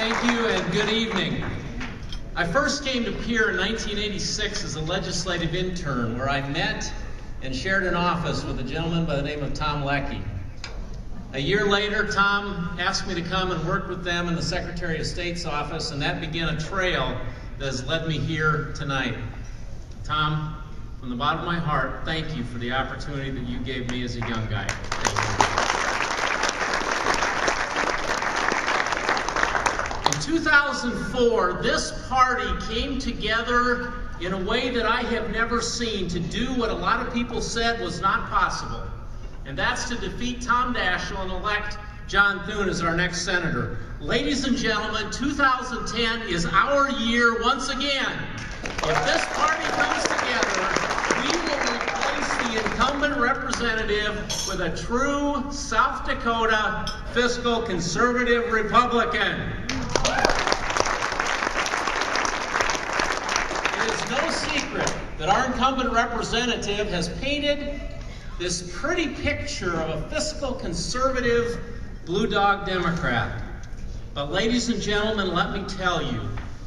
Thank you and good evening. I first came to Pierre in 1986 as a legislative intern where I met and shared an office with a gentleman by the name of Tom Leckie. A year later, Tom asked me to come and work with them in the Secretary of State's office, and that began a trail that has led me here tonight. Tom, from the bottom of my heart, thank you for the opportunity that you gave me as a young guy. In 2004, this party came together in a way that I have never seen to do what a lot of people said was not possible. And that's to defeat Tom Daschle and elect John Thune as our next senator. Ladies and gentlemen, 2010 is our year once again. If this party comes together, we will replace the incumbent representative with a true South Dakota fiscal conservative Republican. It is no secret that our incumbent representative has painted this pretty picture of a fiscal conservative blue dog Democrat. But ladies and gentlemen, let me tell you,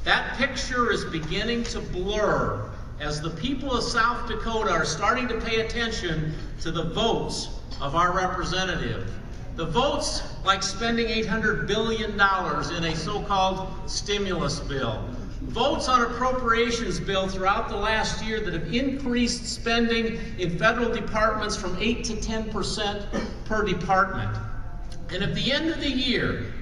that picture is beginning to blur as the people of South Dakota are starting to pay attention to the votes of our representative. The votes like spending $800 billion in a so-called stimulus bill. Votes on appropriations bill throughout the last year that have increased spending in federal departments from 8 to 10% per department. And at the end of the year,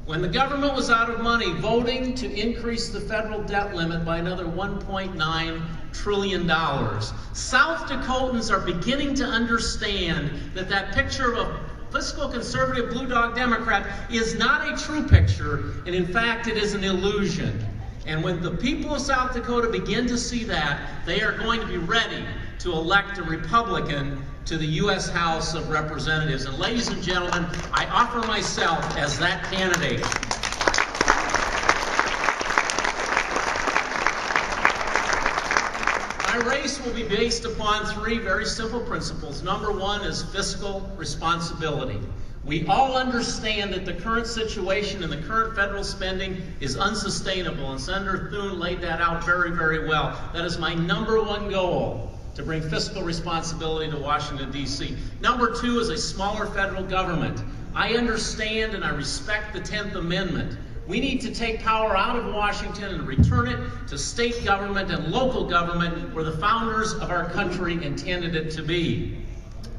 when the government was out of money, voting to increase the federal debt limit by another $1.9 trillion. South Dakotans are beginning to understand that that picture of a fiscal conservative blue dog Democrat is not a true picture, and in fact it is an illusion. And when the people of South Dakota begin to see that, they are going to be ready to elect a Republican to the U.S. House of Representatives. And ladies and gentlemen, I offer myself as that candidate. My race will be based upon three very simple principles. Number one is fiscal responsibility. We all understand that the current situation and the current federal spending is unsustainable, and Senator Thune laid that out very, very well. That is my number one goal, to bring fiscal responsibility to Washington, D.C. Number two is a smaller federal government. I understand and I respect the 10th Amendment. We need to take power out of Washington and return it to state government and local government where the founders of our country intended it to be.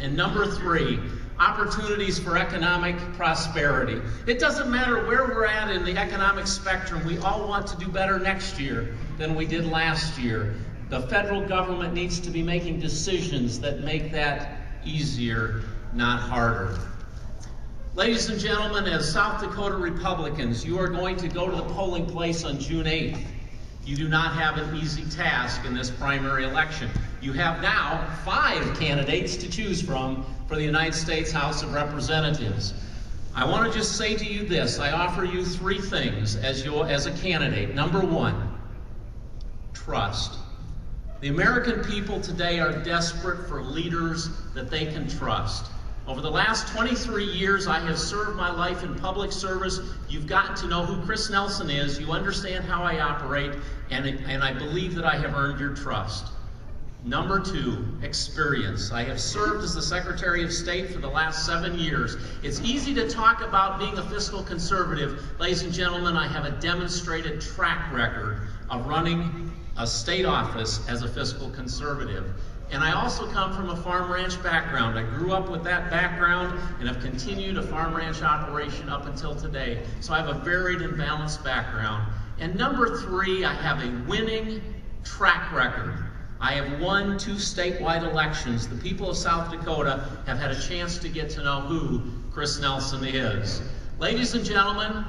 And number three, opportunities for economic prosperity. It doesn't matter where we're at in the economic spectrum, we all want to do better next year than we did last year. The federal government needs to be making decisions that make that easier, not harder. Ladies and gentlemen, as South Dakota Republicans, you are going to go to the polling place on June 8th. You do not have an easy task in this primary election. You have now 5 candidates to choose from for the United States House of Representatives. I want to just say to you this. I offer you 3 things as a candidate. Number one, trust. The American people today are desperate for leaders that they can trust. Over the last 23 years, I have served my life in public service. You've gotten to know who Chris Nelson is. You understand how I operate, and I believe that I have earned your trust. Number two, experience. I have served as the Secretary of State for the last 7 years. It's easy to talk about being a fiscal conservative. Ladies and gentlemen, I have a demonstrated track record of running a state office as a fiscal conservative. And I also come from a farm ranch background. I grew up with that background and have continued a farm ranch operation up until today. So I have a varied and balanced background. And number three, I have a winning track record. I have won 2 statewide elections. The people of South Dakota have had a chance to get to know who Chris Nelson is. Ladies and gentlemen,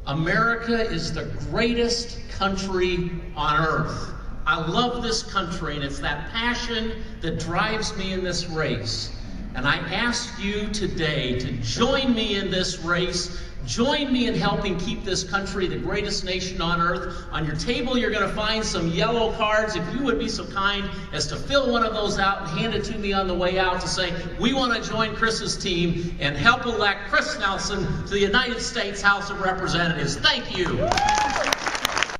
America is the greatest country on earth. I love this country, and it's that passion that drives me in this race. And I ask you today to join me in this race Join me in helping keep this country the greatest nation on earth. On your table, you're going to find some yellow cards. If you would be so kind as to fill one of those out and hand it to me on the way out to say, we want to join Chris's team and help elect Chris Nelson to the United States House of Representatives. Thank you.